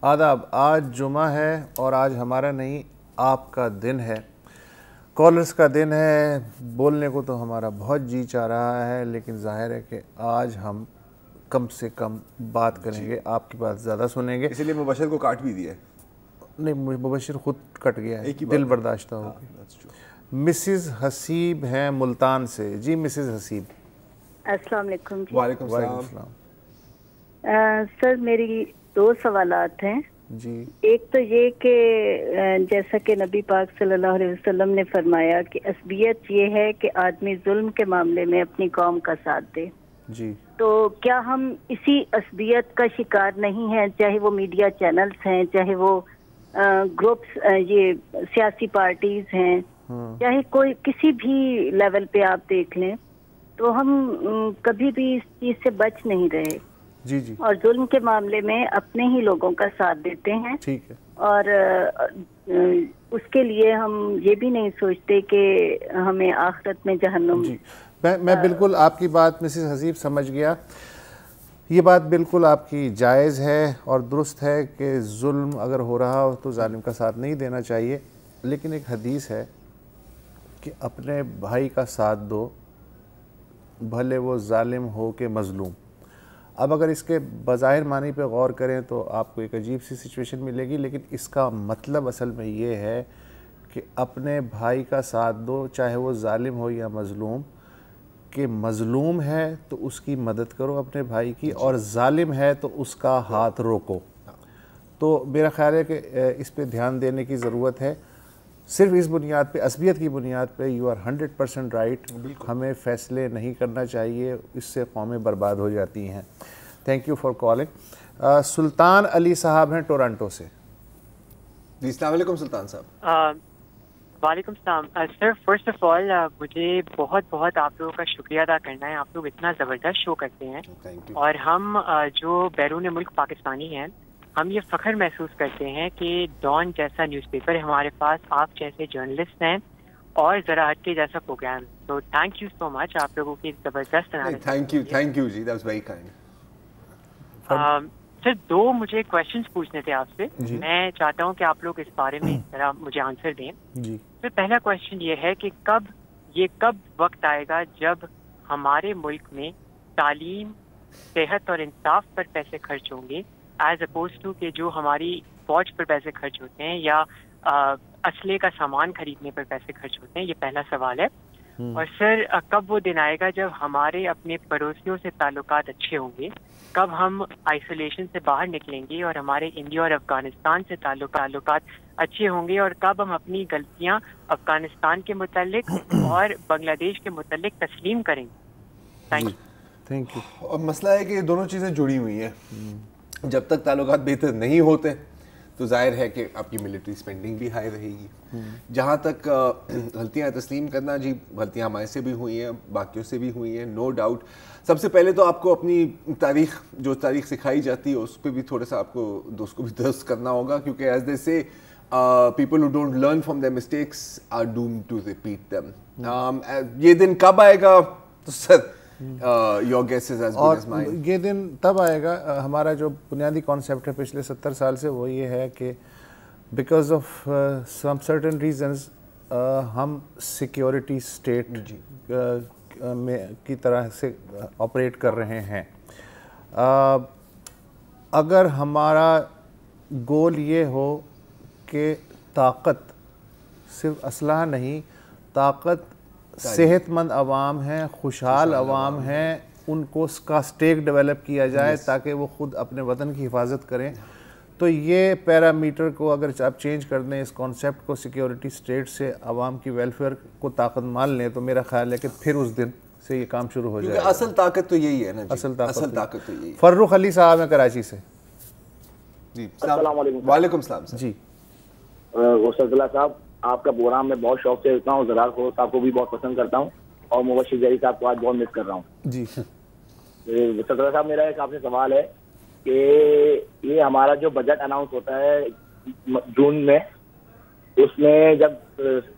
آداب. آج جمعہ ہے اور آج ہمارا نہیں آپ کا دن ہے, کالرز کا دن ہے. بولنے کو تو ہمارا بہت جی چاہ رہا ہے, لیکن ظاہر ہے کہ آج ہم کم سے کم بات کریں گے, آپ کی بات زیادہ سنیں گے. اسی لیے مبشر کو کاٹ بھی دیا ہے. نہیں, مبشر خود کٹ گیا ہے, دل برداشتہ ہو گیا. مسز حسیب ہیں ملتان سے. جی مسز حسیب. السلام علیکم. وعلیکم وعلیکم السلام. السلام. سر میری 2 سوالات ہیں. جی. ایک تو یہ کہ جیسا کہ نبی پاک صلی اللہ علیہ وسلم نے فرمایا کہ عصبیت یہ ہے کہ آدمی ظلم کے معاملے میں اپنی قوم کا ساتھ دے. جی. تو کیا ہم اسی عصبیت کا شکار نہیں ہیں, چاہے وہ میڈیا چینلز ہیں, چاہے وہ گروپس, یہ سیاسی پارٹیز ہیں, چاہے کوئی کسی بھی لیول پہ آپ دیکھ لیں, تو ہم کبھی بھی اس چیز سے بچ نہیں رہے. جی جی. اور ظلم کے معاملے میں اپنے ہی لوگوں کا ساتھ دیتے ہیں. ٹھیک ہے. اور اس کے لیے ہم یہ بھی نہیں سوچتے کہ ہمیں آخرت میں جہنم. جی میں بالکل آپ کی بات مسز حسیب سمجھ گیا. یہ بات بالکل آپ کی جائز ہے اور درست ہے کہ ظلم اگر ہو رہا ہو تو ظالم کا ساتھ نہیں دینا چاہیے, لیکن ایک حدیث ہے کہ اپنے بھائی کا ساتھ دو بھلے وہ ظالم ہو کہ مظلوم. اب اگر اس کے بظاہر معنی پہ غور کریں تو آپ کو ایک عجیب سی سچویشن ملے گی, لیکن اس کا مطلب اصل میں یہ ہے کہ اپنے بھائی کا ساتھ دو چاہے وہ ظالم ہو یا مظلوم, کہ مظلوم ہے تو اس کی مدد کرو اپنے بھائی کی, اور ظالم ہے تو اس کا ہاتھ روکو. تو میرا خیال ہے کہ اس پہ دھیان دینے کی ضرورت ہے. صرف اس بنیاد پہ, عصبیت کی بنیاد پہ یو آر 100% رائٹ, ہمیں فیصلے نہیں کرنا چاہیے, اس سے قومیں برباد ہو جاتی ہیں. Thank you for calling. Sultan Ali sahab ہیں ٹورنٹو سے. جی السلام علیکم سلطان صاحب. وعلیکم السلام. سر فرسٹ آف آل مجھے بہت بہت آپ لوگوں کا شکریہ ادا کرنا ہے. آپ لوگ اتنا زبردست شو کرتے ہیں, اور ہم جو بیرون ملک پاکستانی ہیں ہم یہ فخر محسوس کرتے ہیں کہ ڈان جیسا نیوز پیپر ہے ہمارے پاس, آپ جیسے جرنلسٹ ہیں, اور ذرا ہٹ کے جیسا پروگرام. تو تھینک یو سو مچ آپ لوگوں کی زبردست. تھینک یو جی, دیٹس ویری کائنڈ. سر 2 مجھے کویشچنس پوچھنے تھے آپ سے. میں چاہتا ہوں کہ آپ لوگ اس بارے میں ذرا مجھے آنسر دیں. سر پہلا کویشچن یہ ہے کہ کب وقت آئے گا جب ہمارے ملک میں تعلیم, صحت اور انصاف پر پیسے خرچ ہوں گے, ایز اپوز ٹو کہ جو ہماری فوج پر پیسے خرچ ہوتے ہیں یا اسلحے کا سامان خریدنے پر پیسے خرچ ہوتے ہیں. یہ پہلا سوال ہے. اور سر کب وہ دن آئے گا جب ہمارے اپنے پڑوسیوں سے تعلقات اچھے ہوں گے, کب ہم آئسولیشن سے باہر نکلیں گے اور ہمارے انڈیا اور افغانستان سے تعلقات اچھے ہوں گے, اور کب ہم اپنی غلطیاں افغانستان کے متعلق اور بنگلہ دیش کے متعلق تسلیم کریں گے. Thank you. اور مسئلہ ہے کہ یہ دونوں چیزیں جڑی ہوئی ہیں. جب تک تعلقات بہتر نہیں ہوتے تو ظاہر ہے کہ آپ کی ملٹری سپینڈنگ بھی ہائی رہے گی. جہاں تک غلطیاں تسلیم کرنا, جی غلطیاں ہمارے سے بھی ہوئی ہیں, باقیوں سے بھی ہوئی ہیں, نو ڈاؤٹ. سب سے پہلے تو آپ کو اپنی جو تاریخ سکھائی جاتی ہے اس پہ بھی تھوڑا سا آپ کو اس کو بھی درست کرنا ہوگا, کیونکہ as they say people who don't learn from their mistakes are doomed to repeat them. یہ دن کب آئے گا تو سر your guess is as good as mine. اور یہ دن تب آئے گا, ہمارا جو بنیادی کانسیپٹ ہے پچھلے 70 سال سے وہ یہ ہے کہ because of some certain reasons ہم سیکیورٹی اسٹیٹ میں کی طرح سے آپریٹ کر رہے ہیں. اگر ہمارا گول یہ ہو کہ طاقت صرف اسلحہ نہیں, طاقت صحت مند عوام ہیں, خوشحال عوام ہیں, ان کو اس کا اسٹیک ڈیولپ کیا جائے تاکہ وہ خود اپنے وطن کی حفاظت کریں, تو یہ پیرامیٹر کو اگر آپ چینج کر دیں, اس کانسیپٹ کو سیکیورٹی اسٹیٹ سے عوام کی ویلفیئر کو طاقت مان لیں, تو میرا خیال ہے کہ پھر اس دن سے یہ کام شروع ہو جائے گا. اصل طاقت تو یہی ہے نا, اصل طاقت تو یہی ہے. فرخ علی صاحب ہیں کراچی سے. جی السلام علیکم. وعلیکم السلام. جی وسطلہ صاحب, آپ کا پروگرام میں بہت شوق سے دیکھتا ہوں, زرار کو صاحب کو بھی بہت پسند کرتا ہوں, اور مبشر ظہیر صاحب کو آج بہت مس کر رہا ہوں. جی وسطلہ صاحب, میرا ایک آپ سے سوال ہے کہ یہ ہمارا جو بجٹ اناؤنس ہوتا ہے جون میں, اس میں جب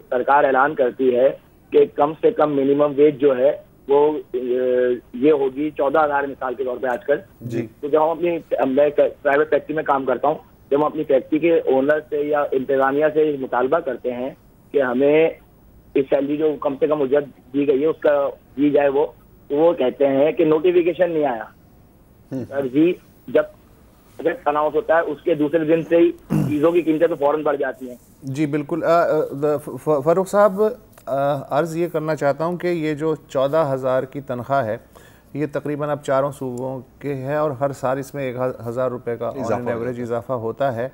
سرکار اعلان کرتی ہے کہ کم سے کم منیمم ویج جو ہے وہ یہ ہوگی 14,000 مثال کے طور پہ آج کل. جی. تو جب ہم اپنی میں پرائیویٹ فیکٹری میں کام کرتا ہوں جب ہم اپنی فیکٹری کے اونر سے یا انتظامیہ سے مطالبہ کرتے ہیں کہ ہمیں اس سیلری جو کم سے کم اجرت دی گئی ہے اس کا دی جائے وہ کہتے ہیں کہ نوٹیفیکیشن نہیں آیا. سر جی جب پروجیکٹ اناؤنس ہوتا ہے اس کے دوسرے دن سے ہی چیزوں کی قیمتیں تو فوراً بڑھ جاتی ہیں. جی بالکل. فاروق صاحب عرض یہ کرنا چاہتا ہوں کہ یہ جو 14,000 کی تنخواہ ہے یہ تقریباً اب چاروں صوبوں کے ہے اور ہر سال اس میں 1,000 روپے کا آن ایوریج اضافہ ہوتا ہے.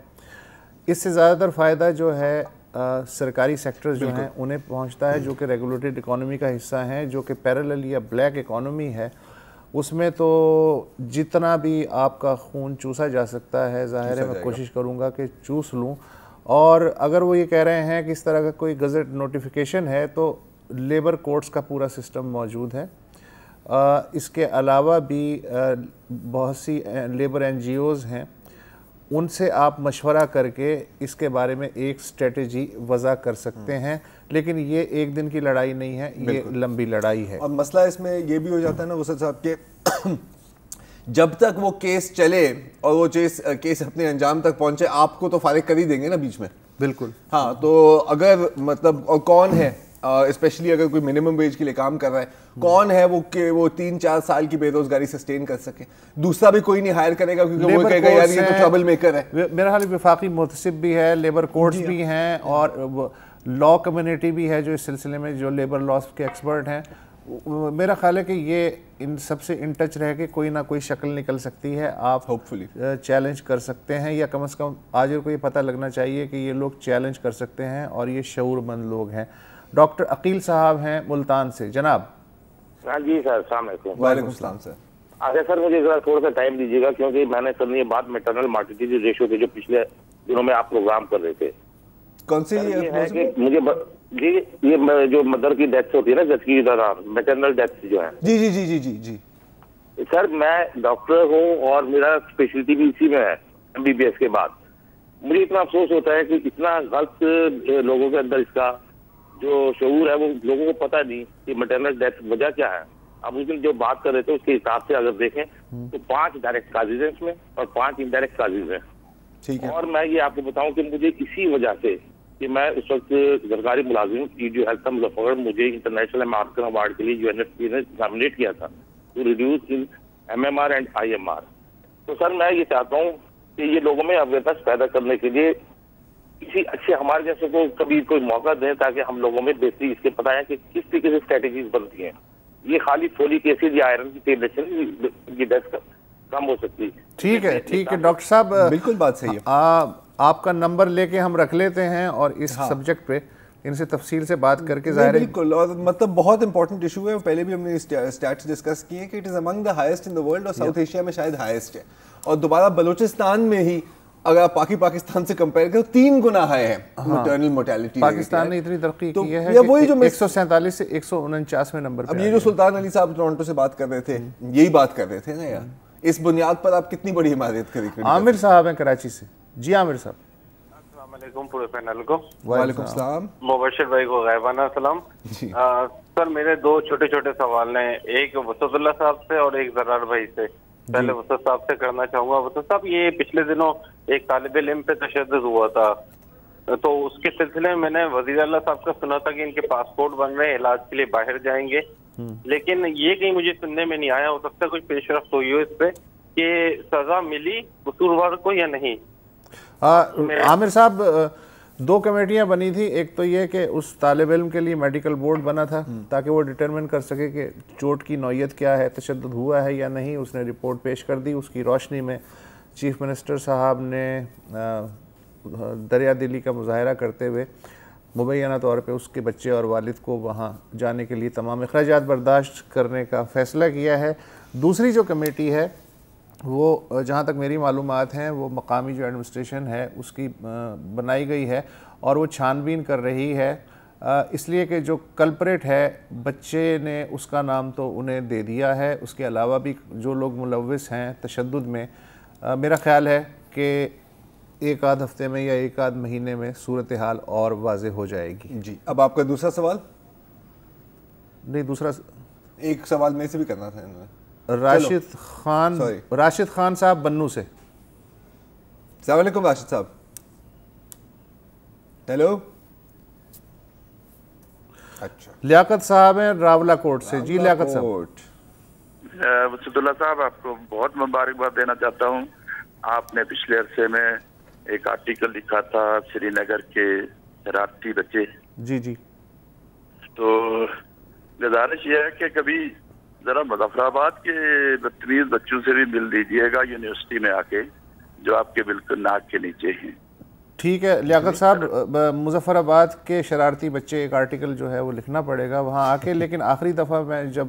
اس سے زیادہ تر فائدہ جو ہے سرکاری سیکٹر جو ہیں انہیں پہنچتا ہے جو کہ ریگولیٹڈ اکانومی کا حصہ ہیں, جو کہ پیرلل یا بلیک اکانومی ہے. اس میں تو جتنا بھی آپ کا خون چوسا جا سکتا ہے ظاہر ہے میں کوشش کروں گا کہ چوس لوں. اور اگر وہ یہ کہہ رہے ہیں کہ اس طرح کا کوئی گزٹ نوٹیفیکیشن ہے تو لیبر کورٹس کا پورا سسٹم موجود ہے. اس کے علاوہ بھی بہت سی لیبر این جی اوز ہیں, ان سے آپ مشورہ کر کے اس کے بارے میں ایک اسٹریٹجی وضع کر سکتے ہیں. لیکن یہ ایک دن کی لڑائی نہیں ہے, یہ لمبی لڑائی ہے. اور مسئلہ اس میں یہ بھی ہو جاتا ہے نا وسعت صاحب کہ جب تک وہ کیس چلے اور وہ کیس اپنے انجام تک پہنچے آپ کو تو فارغ کر ہی دیں گے نا بیچ میں. بالکل ہاں, تو اگر مطلب اور کون ہے اسپیشلی اگر کوئی منیمم ویج کے لیے کام کر رہا ہے, کون ہے وہ کہ وہ 3-4 سال کی بے روزگاری سسٹین کر سکے؟ دوسرا بھی کوئی نہیں ہائر کرے گا کیونکہ وہ کہے گا یار یہ تو ٹربل میکر ہے. میرا خیال وفاقی محتسب بھی ہے, لیبر کورٹس بھی ہیں اور لا کمیونٹی بھی ہے جو اس سلسلے میں جو لیبر لاس کے ایکسپرٹ ہیں. میرا خیال ہے کہ یہ ان سب سے ان ٹچ رہ کے کوئی نہ کوئی شکل نکل سکتی ہے. آپ ہوپفلی چیلنج کر سکتے ہیں یا کم از کم آج کو یہ پتہ لگنا چاہیے کہ یہ لوگ چیلنج کر سکتے ہیں اور یہ شعور مند لوگ ہیں. ڈاکٹر عقیل صاحب ہیں ملتان سے. جناب. ہاں جی سر, السلام علیکم. وعلیکم السلام سر. اچھا سر مجھے ذرا تھوڑا سا ٹائم دیجیے گا کیونکہ میں نے کرنی ہے بات میٹرنل مارٹیلیٹی ریشو کے جو پچھلے دنوں میں آپ پروگرام کر رہے تھے. کون سی یہ ہے کہ مجھے جی یہ جو مدر کی ڈیتھ ہوتی ہے نا جس کی دوران میٹرنل ڈیتھ جو ہے. جی جی جی جی جی جی سر میں ڈاکٹر ہوں اور میرا اسپیشلٹی بھی اسی میں ہے MBBS کے بعد. مجھے اتنا افسوس ہوتا ہے کہ اتنا غلط لوگوں کے اندر اس کا جو شعور ہے وہ لوگوں کو پتہ نہیں کہ میٹرنل ڈیتھ وجہ کیا ہے. اب اس دن جو بات کر رہے تھے اس کے حساب سے اگر دیکھیں تو 5 ڈائریکٹ کازز ہیں اس میں اور 5 انڈائریکٹ کازز ہیں. ٹھیک ہے. اور میں یہ آپ کو بتاؤں کہ مجھے اسی وجہ سے کہ میں اس وقت سرکاری ملازم کی جو ہیلتھ مظفر مجھے انٹرنیشنل امریکن ایوارڈ کے لیے UNFPA نے نامنیٹ کیا تھا to reduce in MMR and IMR. تو سر میں یہ چاہتا ہوں کہ یہ لوگوں میں اویئرنیس پیدا کرنے کے لیے کسی اچھے ہمارے جیسے کو کبھی کوئی موقع دیں تاکہ ہم لوگوں میں بہتری اس کے پتہ ہے کہ کس طریقے سے اسٹریٹجیز بنتی ہیں. یہ خالی فولک ایسڈ یا آئرن کی ٹیبلیٹس کی ڈیتھ کم ہو سکتی ہے. ٹھیک ہے ٹھیک ہے ڈاکٹر صاحب, بالکل بات صحیح ہے. آپ کا نمبر لے کے ہم رکھ لیتے ہیں اور اس سبجیکٹ پہ ان سے تفصیل سے بات کر کے ظاہر ہے بالکل. اور مطلب بہت امپورٹنٹ ایشو ہے, پہلے بھی ہم نے اسٹیٹس ڈسکس کیے کہ it is Umang the highest in the world اور ساؤتھ ایشیا میں شاید ہائیسٹ ہے. اور دوبارہ بلوچستان میں ہی اگر آپ پاکستان سے کمپیئر کریں تو 3 گنا ہائی ہے میٹرنل موٹیلٹی. پاکستان نے اتنی ترقی کی ہے کہ 147 سے 149ویں نمبر پہ. اب یہ جو سلطان علی صاحب ٹورنٹو سے بات کر رہے تھے یہی بات کر رہے تھے نا یار, اس بنیاد پر آپ کتنی بڑی حمایت کریں. عامر صاحب ہیں کراچی سے. جی عامر صاحب. السلام علیکم پورے پینل کو. وعلیکم السلام. مبشر بھائی کو غائبانہ سلام. سر میرے 2 چھوٹے چھوٹے سوال ہیں, ایک وسعت اللہ صاحب سے اور ایک ذرار بھائی سے. پہلے وسعت صاحب سے کرنا چاہوں گا. وسعت صاحب یہ پچھلے دنوں ایک طالب علم پہ تشدد ہوا تھا, تو اس کے سلسلے میں میں نے وزیر اعلیٰ صاحب کا سنا تھا کہ ان کے پاسپورٹ بن رہے ہیں, علاج کے لیے باہر جائیں گے, لیکن یہ کہیں مجھے سننے میں نہیں آیا. ہو سکتا ہے کچھ پیش رفت ہوئی ہو اس پہ کہ سزا ملی قصوروار کو یا نہیں. عامر صاحب 2 کمیٹیاں بنی تھی, ایک تو یہ کہ اس طالب علم کے لیے میڈیکل بورڈ بنا تھا تاکہ وہ ڈٹرمن کر سکے کہ چوٹ کی نوعیت کیا ہے, تشدد ہوا ہے یا نہیں. اس نے رپورٹ پیش کر دی. اس کی روشنی میں چیف منسٹر صاحب نے دریا دلی کا مظاہرہ کرتے ہوئے مبینہ طور پہ اس کے بچے اور والد کو وہاں جانے کے لیے تمام اخراجات برداشت کرنے کا فیصلہ کیا ہے. دوسری جو کمیٹی ہے وہ جہاں تک میری معلومات ہیں وہ مقامی جو ایڈمنسٹریشن ہے اس کی بنائی گئی ہے اور وہ چھان بین کر رہی ہے, اس لیے کہ جو کلپریٹ ہے بچے نے اس کا نام تو انہیں دے دیا ہے. اس کے علاوہ بھی جو لوگ ملوث ہیں تشدد میں, میرا خیال ہے کہ 1 آدھ ہفتے میں یا 1 آدھ مہینے میں صورتحال اور واضح ہو جائے گی. جی اب آپ کا دوسرا سوال. نہیں دوسرا ایک سوال میں سے بھی کرنا تھا. راشد خان صاحب بنو سے. السلام علیکم راشد صاحب. ہیلو. اچھا لیاقت صاحب ہیں راولہ کوٹ سے. جی لیاقت صاحب. وسید اللہ صاحب آپ کو بہت مبارکباد دینا چاہتا ہوں. آپ نے پچھلے عرصے میں ایک آرٹیکل لکھا تھا سری نگر کے شرارتی بچے. جی جی. تو گزارش یہ ہے کہ کبھی ذرا مظفر آباد کے بدتمیز بچوں سے بھی مل لیجیے گا یونیورسٹی میں آ کے, جو آپ کے بالکل ناک کے نیچے ہیں. ٹھیک ہے لیاقت صاحب, مظفر آباد کے شرارتی بچے ایک آرٹیکل جو ہے وہ لکھنا پڑے گا وہاں آ کے. لیکن آخری دفعہ میں جب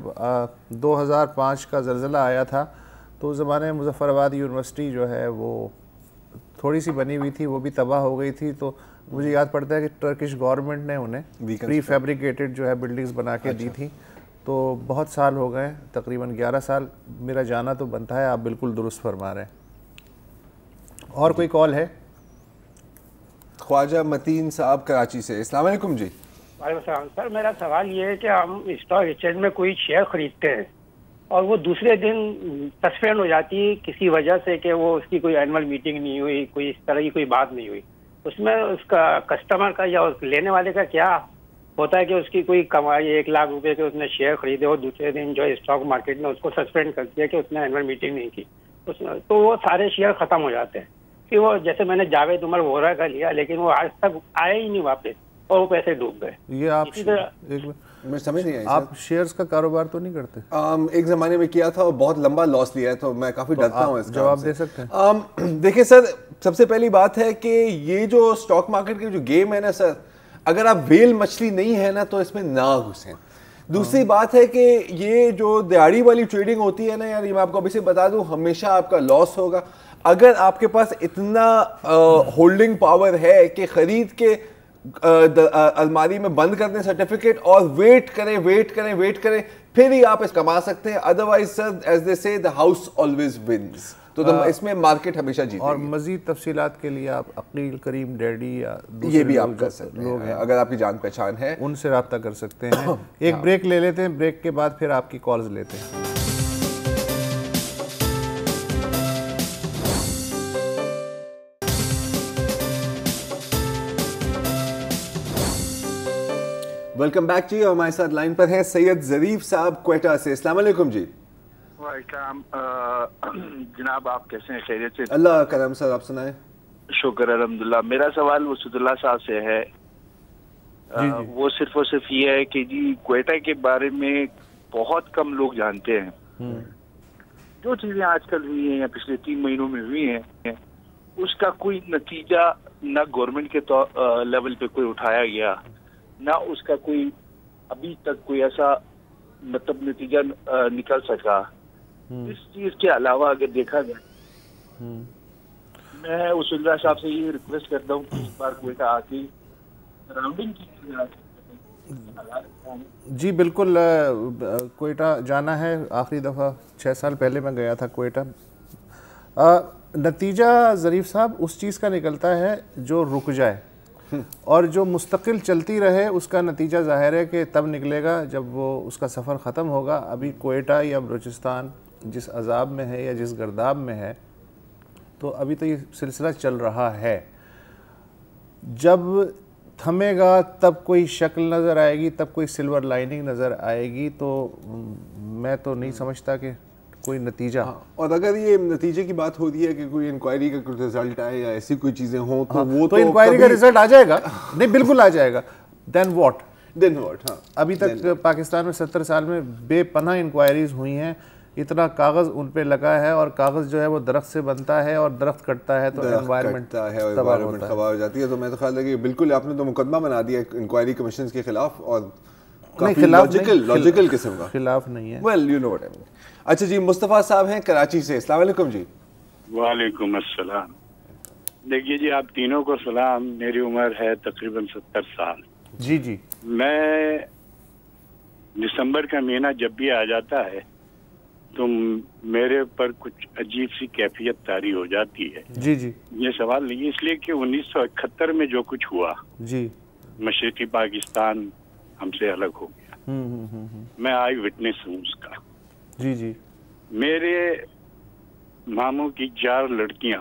2005 کا زلزلہ آیا تھا تو اس زمانے میں مظفر آباد یونیورسٹی جو ہے وہ تھوڑی سی بنی ہوئی تھی, وہ بھی تباہ ہو گئی تھی. تو مجھے یاد پڑتا ہے کہ ٹرکش گورنمنٹ نے انہیں پری فیبریکیٹڈ جو ہے بلڈنگز بنا کے دی تھی. تو بہت سال ہو گئے, تقریباً 11 سال. میرا جانا تو بنتا ہے, آپ بالکل درست فرما رہے ہیں. اور کوئی کال ہے؟ خواجہ متین صاحب کراچی سے. السلام علیکم. جی وعلیکم السلام. سر میرا سوال یہ ہے کہ ہم اسٹاک ایکسچینج میں کوئی شیئر خریدتے ہیں اور وہ دوسرے دن سسپینڈ ہو جاتی ہے کسی وجہ سے کہ وہ اس کی کوئی اینول میٹنگ نہیں ہوئی, کوئی اس طرح کی کوئی بات نہیں ہوئی. اس میں اس کا کسٹمر کا یا لینے والے کا کیا ہوتا ہے کہ اس کی کوئی کمائی 1 لاکھ روپے کے اس نے شیئر خریدے اور دوسرے دن جو اسٹاک مارکیٹ میں اس کو سسپینڈ کر دیا کہ اس نے اینول میٹنگ نہیں کی, تو وہ سارے شیئر ختم ہو جاتے ہیں. کہ وہ جیسے میں نے جاوید عمر وورا کا لیا لیکن وہ آج تک آئے ہی نہیں واپس اور وہ پیسے ڈوب گئے. یہ میں سمجھ نہیں آئی. آپ شیئرز کا کاروبار تو نہیں کرتے؟ ایک زمانے میں کیا تھا اور بہت لمبا لاس لیا ہے, تو میں کافی ڈرتا ہوں. اس جواب دے سکتے ہیں؟ دیکھیں سر, سب سے پہلی بات ہے کہ یہ جو اسٹاک مارکیٹ کی جو گیم ہے نا سر, اگر آپ ویل مچھلی نہیں ہے نا تو اس میں نہ گھسیں. دوسری بات ہے کہ یہ جو دیہڑی والی ٹریڈنگ ہوتی ہے نا یار, یہ میں آپ کو ابھی سے بتا دوں, ہمیشہ آپ کا لاس ہوگا. اگر آپ کے پاس اتنا ہولڈنگ پاور ہے کہ خرید کے الماری میں بند کر دیں سرٹیفکیٹ اور ویٹ کریں پھر ہی آپ اس کما سکتے ہیں. ادروائز سر ایز دے سے the house always wins. تو اس میں مارکیٹ ہمیشہ جیتے. اور مزید تفصیلات کے لیے آپ عقیل کریم ڈیڈی یا یہ بھی آپ کر سکتے ہیں اگر آپ کی جان پہچان ہے, ان سے رابطہ کر سکتے ہیں. ایک بریک لے لیتے ہیں, بریک کے بعد پھر آپ کی کالز لیتے ہیں. ویلکم بیک جی. ہمارے ساتھ لائن پر ہیں سید ظریف صاحب کوئٹہ سے. السلام علیکم. جی وعلیکم جناب, آپ کیسے ہیں؟ خیریت سے؟ اللہ کرم سر, آپ سنائیں. شکر الحمدللہ. میرا سوال وسید اللہ صاحب سے ہے. وہ صرف اور صرف یہ ہے کہ جی کوئٹہ کے بارے میں بہت کم لوگ جانتے ہیں. جو چیزیں آج کل ہوئی ہیں یا پچھلے 3 مہینوں میں ہوئی ہیں, اس کا کوئی نتیجہ نہ گورنمنٹ کے لیول پہ کوئی اٹھایا گیا, نہ اس کا کوئی ابھی تک کوئی ایسا مطلب نتیجہ نکل سکا. اس چیز کے علاوہ اگر دیکھا جائے, میں وسید اللہ صاحب سے یہ ریکویسٹ کرتا ہوں کہ اس بار کوئٹہ آ کے سراؤنڈنگ کی. جی بالکل, کوئٹہ جانا ہے. آخری دفعہ 6 سال پہلے میں گیا تھا کوئٹہ. نتیجہ ظریف صاحب اس چیز کا نکلتا ہے جو رک جائے, اور جو مستقل چلتی رہے اس کا نتیجہ ظاہر ہے کہ تب نکلے گا جب وہ اس کا سفر ختم ہوگا. ابھی کوئٹہ یا بلوچستان جس عذاب میں ہے یا جس گرداب میں ہے, تو ابھی تو یہ سلسلہ چل رہا ہے. جب تھمے گا تب کوئی شکل نظر آئے گی, تب کوئی سلور لائننگ نظر آئے گی. تو میں تو نہیں سمجھتا کہ کوئی نتیجہ. اور اگر یہ نتیجے کی بات ہوتی ہے کہ کوئی انکوائری کا کوئی رزلٹ آئے یا ایسی کوئی چیزیں ہوں تو وہ تو انکوائری کا رزلٹ آ جائے گا. نہیں بالکل آ جائے گا. دین واٹ. ہاں, ابھی تک پاکستان میں 70 سال میں بے پناہ انکوائریز ہوئی ہیں. اتنا کاغذ ان پہ لگا ہے, اور کاغذ جو ہے وہ درخت سے بنتا ہے, اور درخت کٹتا ہے تو انوائرمنٹ تباہ ہو جاتی ہے. تو میں تو خیال ہے کہ بالکل آپ نے تو مقدمہ بنا دیا انکوائری کمیشنز کے خلاف, اور لاجیکل قسم کا خلاف نہیں ہے. Well you know what I mean. اچھا جی, مصطفیٰ صاحب ہیں کراچی سے. السلام علیکم. جی وعلیکم السلام. دیکھیے جی, آپ تینوں کو سلام. میری عمر ہے تقریباً 70 سال. جی جی. میں دسمبر کا مہینہ جب بھی آ جاتا ہے تو میرے پر کچھ عجیب سی کیفیت طاری ہو جاتی ہے. جی جی. یہ سوال نہیں, اس لیے کہ 1971 میں جو کچھ ہوا, جی, مشرقی پاکستان ہم سے الگ ہو گیا. میں آئی وٹنس ہوں اس کا. جی جی. میرے ماموں کی 4 لڑکیاں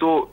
2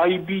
IB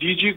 DG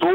2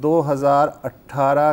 2018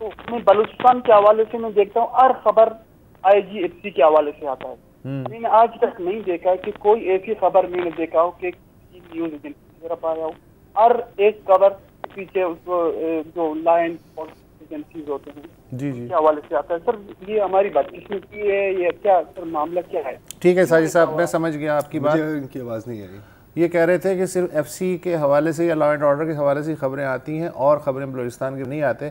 تو میں بلوچستان کے حوالے سے میں دیکھتا ہوں ہر خبر IGFC کے حوالے سے آتا ہے. میں نے آج تک نہیں دیکھا کہ کوئی ایسی خبر میں نے دیکھا ہو کہ نیوز ایجنسی کی طرف آیا ہو. ہر ایک خبر پیچھے اس کو جو لا اینڈ ایجنسیز ہوتے ہیں جی جی کے حوالے سے آتا ہے. سر یہ ہماری بدقسمتی ہے یا کیا سر معاملہ کیا ہے؟ ٹھیک ہے ساجد صاحب میں سمجھ گیا آپ کی بات. ان کی آواز نہیں آ رہی. یہ کہہ رہے تھے کہ صرف FC کے حوالے سے یا لا اینڈ آرڈر کے حوالے سے خبریں آتی ہیں اور خبریں بلوچستان کے نہیں آتے.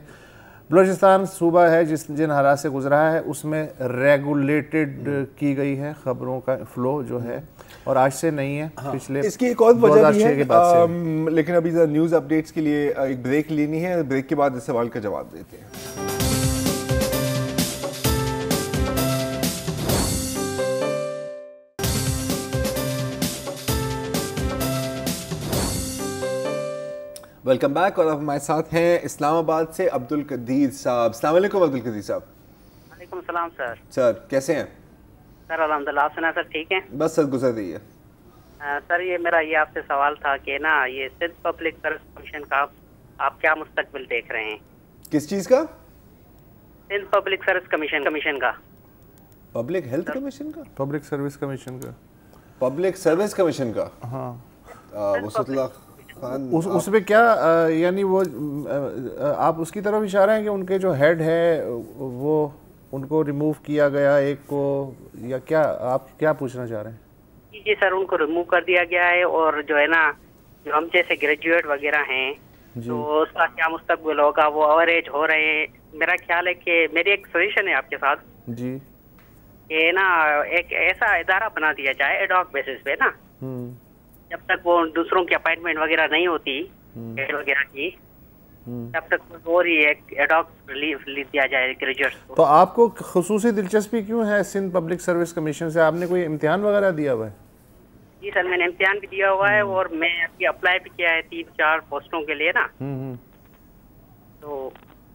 بلوچستان صوبہ ہے جن حالات سے گزرا ہے اس میں ریگولیٹڈ کی گئی ہے خبروں کا فلو جو ہے, اور آج سے نہیں ہے, پچھلے اس کی ایک اور وجہ بھی 2006 کے بعد سے. لیکن ابھی نیوز اپڈیٹس کے لیے ایک بریک لینی ہے, بریک کے بعد اس سوال کا جواب دیتے ہیں. ویلکم بیک, اور اب ہمارے ساتھ ہیں اسلام آباد سے عبدالقدیر صاحب. السلام علیکم عبدالقدیر صاحب. وعلیکم السلام سر. سر کیسے ہیں؟ سر الحمدللہ, آپ سنا سر ٹھیک ہیں؟ بس سر گزر رہی ہے. سر یہ میرا آپ سے سوال تھا کہ نا یہ سندھ پبلک سروس کمیشن کا آپ کیا مستقبل دیکھ رہے ہیں؟ کس چیز کا؟ سندھ پبلک سروس کمیشن کا. پبلک ہیلتھ کمیشن کا؟ پبلک سروس کمیشن کا. پبلک سروس کمیشن کا. ہاں. وسط اللہ اس میں کیا یعنی وہ آپ اس کی طرف اشارہ ہیں کہ ان کے جو ہیڈ ہے وہ ان کو ریموو کیا گیا ایک کو, یا کیا آپ کیا پوچھنا چاہ رہے ہیں؟ جی سر, ان کو ریموو کر دیا گیا ہے, اور جو ہے نا جو ہم جیسے گریجویٹ وغیرہ ہیں تو اس کا کیا مستقبل ہوگا, وہ اوور ایج ہو رہے ہیں. میرا خیال ہے کہ میری ایک سجیشن ہے آپ کے ساتھ جی کہ نا ایک ایسا ادارہ بنا دیا جائے ایڈ ہاک بیسس پہ نا, جب تک وہ دوسروں کی اپائنٹمنٹ وغیرہ نہیں ہوتی وغیرہ کی, تب تک اور ہی ایک ایڈ ہاک ریلیف دیا جائے گریجویٹس کو. تو آپ کو خصوصی دلچسپی کیوں ہے سندھ پبلک سروس کمیشن سے؟ آپ نے کوئی امتحان وغیرہ دیا ہوا ہے؟ جی سر, میں نے امتحان بھی دیا ہوا ہے اور میں ابھی اپلائی بھی کیا ہے 3-4 پوسٹوں کے لیے نا. تو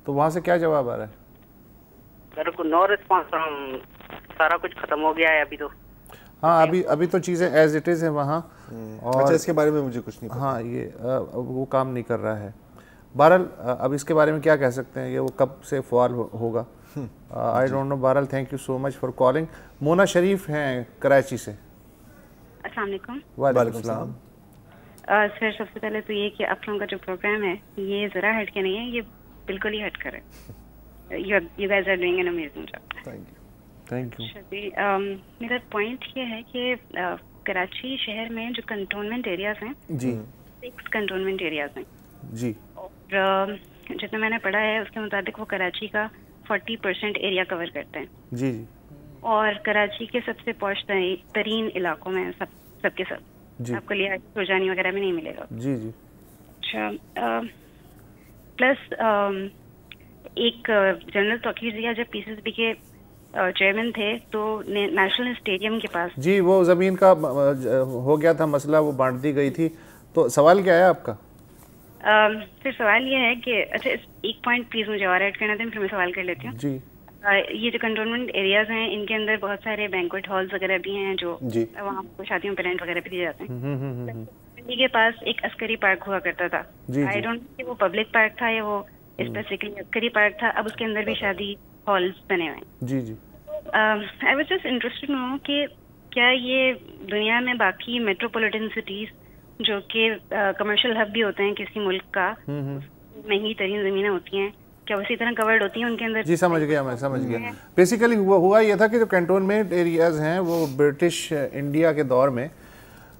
وہاں سے کیا جواب آ رہا ہے؟ سر کو نو ریسپانس, سارا کچھ ختم ہو گیا ہے ابھی تو. ہاں ابھی تو چیزیں ایز اٹ از ہیں وہاں, اور اس کے بارے میں مجھے کچھ نہیں پتا. ہاں یہ وہ کام نہیں کر رہا ہے. بہرحال اب اس کے بارے میں کیا کہہ سکتے ہیں, یہ وہ کب سے فعال ہوگا آئی ڈونٹ نو. بہرحال thank you so much for calling. Mona Sharif ہیں کراچی سے. السلام علیکم. وعلیکم السلام. سر سب سے پہلے تو یہ کہ آپ لوگوں کا جو پروگرام ہے یہ ذرا ہٹ کے نہیں ہے, یہ بالکل ہی ہٹ کر ہے. You guys are doing an amazing job. Thank you. میرا پوائنٹ یہ ہے کہ کراچی شہر میں جو کنٹونمنٹ ایریاز ہیں جی 6 کنٹونمنٹ ایریاز ہیں جی, اور جتنا میں نے پڑھا ہے اس کے مطابق وہ کراچی کا 40% ایریا کور کرتے ہیں. جی جی. اور کراچی کے سب سے پوش ترین علاقوں میں سب کے سب آپ کو لیا سرجانی وغیرہ میں نہیں ملے گا. جی جی. اچھا, پلس ایک جنرل توقیر دیا جب PCCB کے چیئرمین تھے تو نیشنل اسٹیڈیم کے پاس جی وہ زمین کا ہو گیا تھا مسئلہ, وہ بانٹ دی گئی تھی. تو سوال کیا ہے آپ کا؟ پھر سوال یہ ہے کہ اچھا ایک پوائنٹ پلیز مجھے اور ایڈ کرنا تھا, پھر میں سوال کر لیتی ہوں. جی. یہ جو کنٹونمنٹ ایریاز ہیں ان کے اندر بہت سارے بینکویٹ ہالز وغیرہ بھی ہیں جو وہاں کو شادیوں پہ رینٹ وغیرہ بھی دیے جاتے ہیں. کے پاس ایک عسکری پارک ہوا کرتا تھا. آئی ڈونٹ نو کہ وہ پبلک پارک تھا یا وہ اسپیسیفکلی عسکری پارک تھا. اب اس کے اندر بھی شادی ہالز بنے ہوئے ہیں. جی جی. آئی واز جسٹ انٹرسٹڈ نو کہ کیا یہ دنیا میں باقی میٹروپولیٹن سٹیز جو کہ کمرشل ہب بھی ہوتے ہیں کسی ملک کا, مہنگی ترین زمینیں ہوتی ہیں, کیا اسی طرح کورڈ ہوتی ہیں ان کے اندر؟ جی سمجھ گیا, میں سمجھ گیا. بیسیکلی ہوا یہ تھا کہ جو کنٹونمنٹ ایریاز ہیں وہ برٹش انڈیا کے دور میں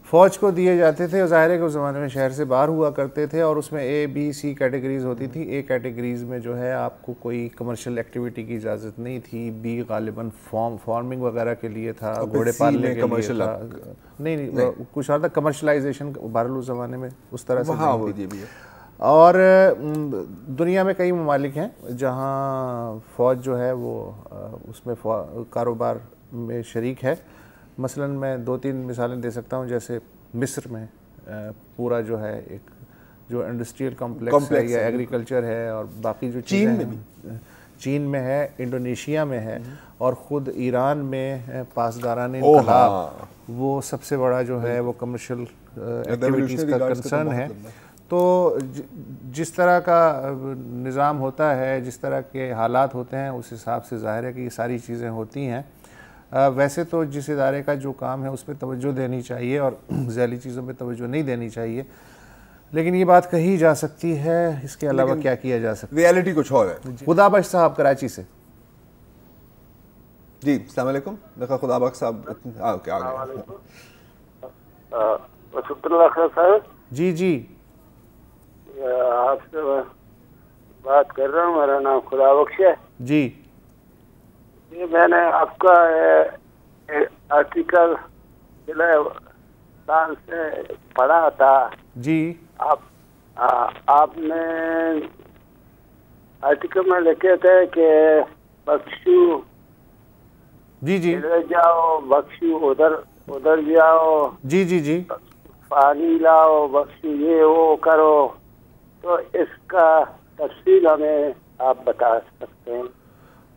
فوج کو دیے جاتے تھے, اور ظاہر ہے کہ اس زمانے میں شہر سے باہر ہوا کرتے تھے, اور اس میں A, B, C کیٹیگریز ہوتی تھی. A کیٹیگریز میں جو ہے آپ کو کوئی کمرشل ایکٹیویٹی کی اجازت نہیں تھی. B غالباً فارمنگ وغیرہ کے لیے تھا, گھوڑے پالنے کے لیے تھا. نہیں کچھ اور تھا, کمرشلائزیشن بہرحال اس زمانے میں اس طرح سے نہیں تھی. اور دنیا میں کئی ممالک ہیں جہاں فوج جو ہے وہ اس میں کاروبار میں شریک ہے. مثلا میں 2-3 مثالیں دے سکتا ہوں, جیسے مصر میں پورا جو ہے ایک جو انڈسٹریل کمپلیکس ہے یا ایگریکلچر ہے, اور باقی جو چیزیں چین میں ہے, انڈونیشیا میں ہے, اور خود ایران میں پاسداران انقلاب وہ سب سے بڑا جو ہے وہ کمرشل ایکٹیویٹیز کا کنسرن ہے. تو جس طرح کا نظام ہوتا ہے، جس طرح کے حالات ہوتے ہیں، اس حساب سے ظاہر ہے کہ یہ ساری چیزیں ہوتی ہیں۔ ویسے تو جس ادارے کا جو کام ہے اس پہ توجہ دینی چاہیے اور ذیلی چیزوں پہ توجہ نہیں دینی چاہیے، لیکن یہ بات کہی جا سکتی ہے، اس کے علاوہ کیا کیا جا سکتا ہے؟ ریالٹی کچھ اور ہے۔ خدا بخش صاحب کراچی سے۔ جی السلام علیکم، دیکھا خدا بخش صاحب وسط اللہ خان صاحب۔ جی جی آپ سے بات کر رہا ہوں، میرا نام خدا بخش ہے۔ جی یہ میں نے آپ کا آرٹیکل پاکستان سے پڑھا تھا۔ جی آپ نے آرٹیکل میں لکھے تھے کہ بخشو جی جی ادھر جاؤ، بخشو ادھر جاؤ، جی جی جی پانی لاؤ، بخشو یہ وہ کرو، تو اس کا تفصیل ہمیں آپ بتا سکتے ہیں؟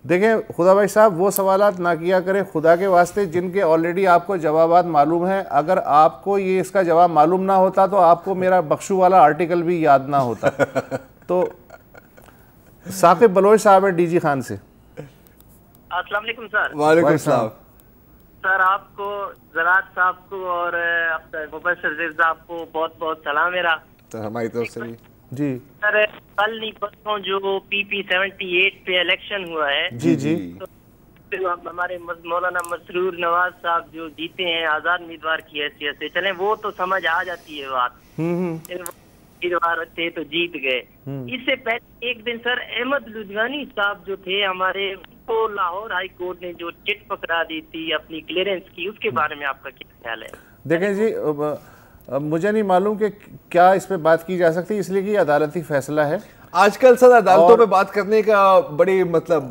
دیکھیں خدا بھائی صاحب، وہ سوالات نہ کیا کریں خدا کے واسطے جن کے آلریڈی آپ کو جوابات معلوم ہیں۔ اگر آپ کو یہ اس کا جواب معلوم نہ ہوتا تو آپ کو میرا بخشو والا آرٹیکل بھی یاد نہ ہوتا۔ تو ثاقب بلوچ صاحب ہے ڈی جی خان سے۔ السلام علیکم سر۔ وعلیکم السلام سر، آپ کو زراعت صاحب کو اور مبشر زیر صاحب کو بہت بہت سلام میرا۔ ہماری طرف سے بھی جی سر، کل نہیں پرسوں جو PP-78 پہ الیکشن ہوا ہے، جی جی ہمارے مولانا مسرور نواز صاحب جو جیتے ہیں آزاد امیدوار کی حیثیت سے، چلیں وہ تو سمجھ آ جاتی ہے بات، امیدوار تھے تو جیت گئے۔ اس سے پہلے ایک دن سر احمد لدھیانی صاحب جو تھے ہمارے، کو لاہور ہائی کورٹ نے جو چٹ پکڑا دی تھی اپنی کلیئرنس کی، اس کے بارے میں آپ کا کیا خیال ہے؟ دیکھیں جی، مجھے نہیں معلوم کہ کیا اس پہ بات کی جا سکتی، اس لیے کہ عدالتی فیصلہ ہے۔ آج کل سر عدالتوں پہ بات کرنے کا بڑی مطلب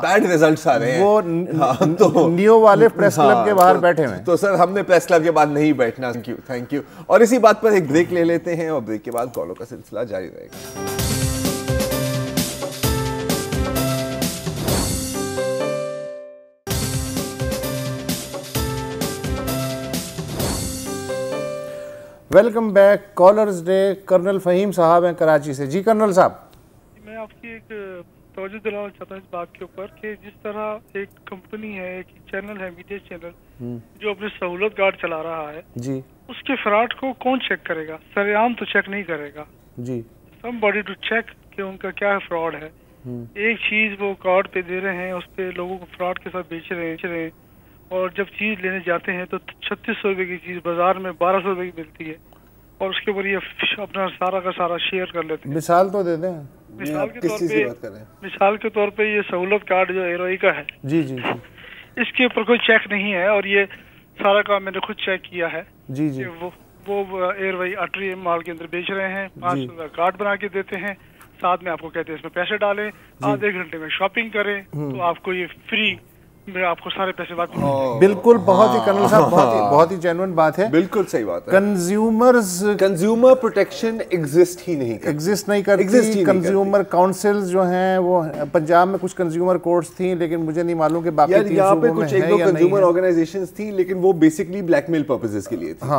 بیڈ ریزلٹس آ رہے ہیں۔ وہ نیو والے پریس کلب کے باہر بیٹھے ہوئے، تو سر ہم نے پریس کلب کے بعد نہیں بیٹھنا۔ Thank you. اور اسی بات پر ایک بریک لے لیتے ہیں اور بریک کے بعد کالوں کا سلسلہ جاری رہے گا۔ Welcome back, callers day. Colonel Faheem sahab ہیں کراچی سے۔ جی کرنل صاحب۔ میں آپ کی ایک توجہ دلانا چاہتا ہوں اس بات کے اوپر کہ جس طرح ایک کمپنی ہے، ایک چینل ہے، میڈیا چینل جو اپنی سہولت کارڈ چلا رہا ہے، جی اس کے فراڈ کو کون چیک کرے گا؟ سر عام تو چیک نہیں کرے گا، جی سم باڈی ٹو چیک کہ ان کا کیا فراڈ ہے۔ ایک چیز وہ کارڈ پہ دے رہے ہیں، اس پہ لوگوں کو فراڈ کے ساتھ بیچ رہے ہیں، اور جب چیز لینے جاتے ہیں تو 3600 روپے کی چیز بازار میں 1200 روپے کی ملتی ہے، اور اس کے اوپر یہ اپنا سارا کا سارا شیئر کر لیتے ہیں۔ مثال تو دے دیں۔ مثال کے طور پہ یہ سہولت کارڈ جو ایروئی کا ہے، جی جی جی، اس کے اوپر کوئی چیک نہیں ہے، اور یہ سارا کام میں نے خود چیک کیا ہے۔ جی جی، وہ ایروئی اٹری مال کے اندر بیچ رہے ہیں، 500 کا کارڈ بنا کے دیتے ہیں، ساتھ میں آپ کو کہتے ہیں اس میں پیسے ڈالیں، آدھے گھنٹے میں شاپنگ کریں تو آپ کو یہ فری میں آپ کو سارے پیسے بات۔ بالکل، بہت ہی کرنل صاحب بہت ہی جینوئن بات ہے۔ بالکل صحیح بات ہے۔ کنزیومر پروٹیکشن ایگزسٹ ہی نہیں کرتی۔ کنزیومر کاؤنسلز جو ہیں وہ پنجاب میں کچھ کنزیومر کورٹس تھیں، لیکن مجھے نہیں معلوم کہ باقی تین یہاں پہ صوبوں میں کچھ ایک دو کنزیومر آرگنائزیشنز تھیں، لیکن وہ بیسکلی بلیک میل پرپزز کے لیے تھی،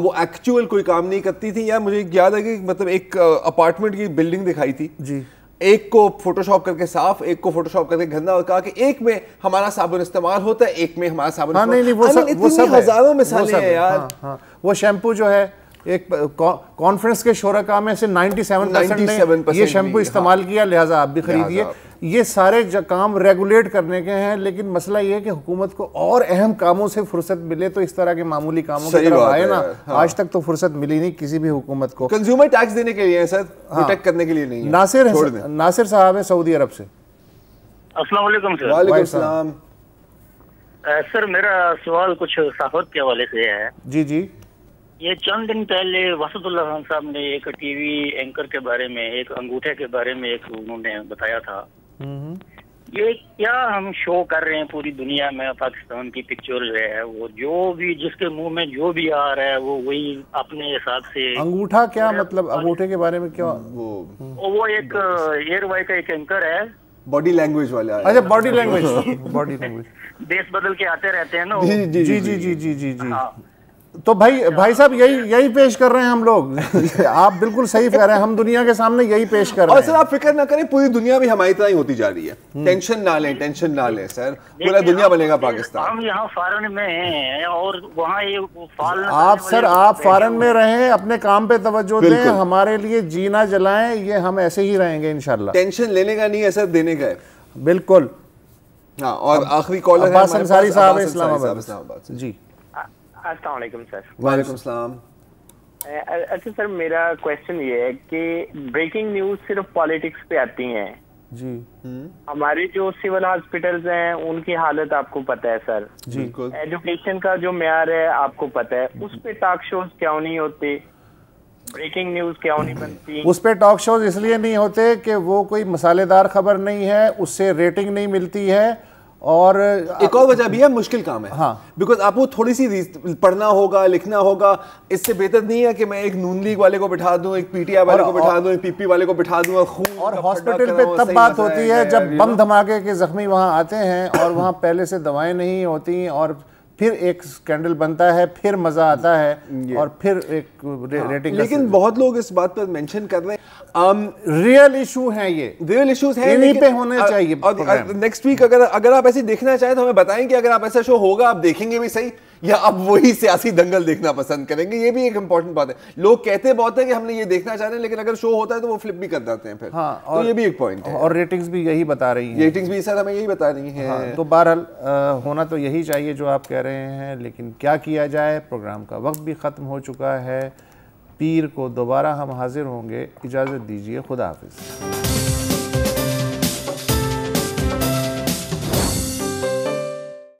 وہ ایکچوئل کوئی کام نہیں کرتی تھی۔ یا مجھے یاد ہے کہ مطلب ایک اپارٹمنٹ کی بلڈنگ دکھائی تھی، جی، ایک کو فوٹو شاپ کر کے صاف، ایک کو فوٹو شاپ کر کے گندا، اور کہا کہ ایک میں ہمارا صابن استعمال ہوتا ہے، ایک میں ہمارا صابن وہ سب ہزاروں مثالیں ہیں یار۔ وہ شیمپو جو ہے ایک کانفرنس کے شرکاء میں سے 97% نے یہ شیمپو استعمال کیا، لہٰذا آپ بھی خریدیے۔ یہ سارے کام ریگولیٹ کرنے کے ہیں، لیکن مسئلہ یہ ہے کہ حکومت کو اور اہم کاموں سے فرصت ملے تو اس طرح کے معمولی کاموں کی طرف آئے نا۔ آج تک تو فرصت ملی نہیں کسی بھی حکومت کو۔ کنزیومر ٹیکس دینے کے لیے سر، پروٹیکٹ کرنے کے لیے نہیں۔ ناصر صاحب ہیں سعودی عرب سے۔ السلام علیکم سر۔ وعلیکم السلام۔ سر میرا سوال کچھ صحافت کے حوالے سے ہے۔ جی جی، یہ چند دن پہلے وسط اللہ خان صاحب نے ایک ٹی وی اینکر کے بارے میں، ایک انگوٹھے کے بارے میں ایک انہوں نے بتایا تھا، یہ کیا ہم شو کر رہے ہیں پوری دنیا میں؟ پاکستان کی پکچر جو ہے وہ جو بھی جس کے منہ میں جو بھی آ رہا ہے وہ وہی اپنے حساب سے۔ انگوٹھا کیا مطلب؟ انگوٹھے کے بارے میں کیا؟ وہ ایک ایئر وائی کا ایک اینکر ہے، باڈی لینگویج والا۔ اچھا، باڈی لینگویج، باڈی لینگویج دیش بدل کے آتے رہتے ہیں نا۔ جی جی جی جی جی جی۔ تو بھائی صاحب یہی پیش کر رہے ہیں ہم لوگ. آپ بالکل صحیح کہہ رہے ہیں, ہم دنیا کے سامنے یہی پیش کر رہے ہیں. اور سر آپ فکر نہ کریں, پوری دنیا بھی ہماری طرح ہی ہوتی جا رہی ہے. ٹینشن نہ لیں سر, پورا دنیا بنے گا پاکستان. ہم یہاں فارن میں ہیں اور وہاں آپ فارن میں رہیں, اپنے کام پہ توجہ دیں, ہمارے لیے جینا جلائیں, یہ ہم ایسے ہی رہیں گے انشاءاللہ. ٹینشن لینے کا نہیں ہے سر, دینے کا ہے. بالکل. ہاں, اور آخری کالر ہے عباس انصاری صاحب اسلام آباد. جی السلام علیکم سر. وعلیکم السلام. اچھا سر, میرا کوشچن یہ ہے کہ بریکنگ نیوز صرف پالیٹکس پہ آتی ہیں جی. ہمارے جو سول ہاسپٹلز ہیں ان کی حالت آپ کو پتہ ہے سر. جی. ایجوکیشن کا جو معیار ہے آپ کو پتہ ہے, اس پہ ٹاک شوز کیوں نہیں ہوتے, بریکنگ نیوز کیوں نہیں بنتی؟ اس پہ ٹاک شوز اس لیے نہیں ہوتے کہ وہ کوئی مسالے دار خبر نہیں ہے, اس سے ریٹنگ نہیں ملتی ہے, اور ایک اور وجہ بھی ہے, مشکل کام ہے. ہاں, بیکاز آپ کو تھوڑی سی پڑھنا ہوگا, لکھنا ہوگا. اس سے بہتر نہیں ہے کہ میں ایک نون لیگ والے کو بٹھا دوں, ایک پی ٹی آئی والے کو بٹھا دوں, ایک پی پی والے کو بٹھا دوں, اور ہاسپٹل پہ تب بات ہوتی ہے جب بم دھماکے کے زخمی وہاں آتے ہیں اور وہاں پہلے سے دوائیں نہیں ہوتی, اور پھر ایک سکینڈل بنتا ہے, پھر مزہ آتا ہے, اور پھر ایک ریٹنگ. لیکن بہت لوگ اس بات پر مینشن کر رہے ہیں, ریئل ایشو ہیں, یہ ریئل ایشوز ہیں, انہی پہ ہونے چاہیے. اور نیکسٹ ویک اگر آپ ایسے دیکھنا چاہیں تو ہمیں بتائیں کہ اگر آپ ایسا شو ہوگا آپ دیکھیں گے بھی صحیح, یا آپ وہی سیاسی دنگل دیکھنا پسند کریں گے. یہ بھی ایک امپورٹنٹ بات ہے. لوگ کہتے بہت ہیں کہ ہم نے یہ دیکھنا چاہ رہے ہیں, لیکن اگر شو ہوتا ہے تو وہ فلپ بھی کر دیتے ہیں پھر. ہاں, تو یہ بھی ایک پوائنٹ ہے. اور ریٹنگز بھی یہی بتا رہی ہیں. ریٹنگز بھی سر ہمیں یہی بتا رہی ہیں. تو بہرحال ہونا تو یہی چاہیے جو آپ کہہ رہے ہیں, لیکن کیا کیا جائے, پروگرام کا وقت بھی ختم ہو چکا ہے. پیر کو دوبارہ ہم حاضر ہوں گے. اجازت دیجیے, خدا حافظ.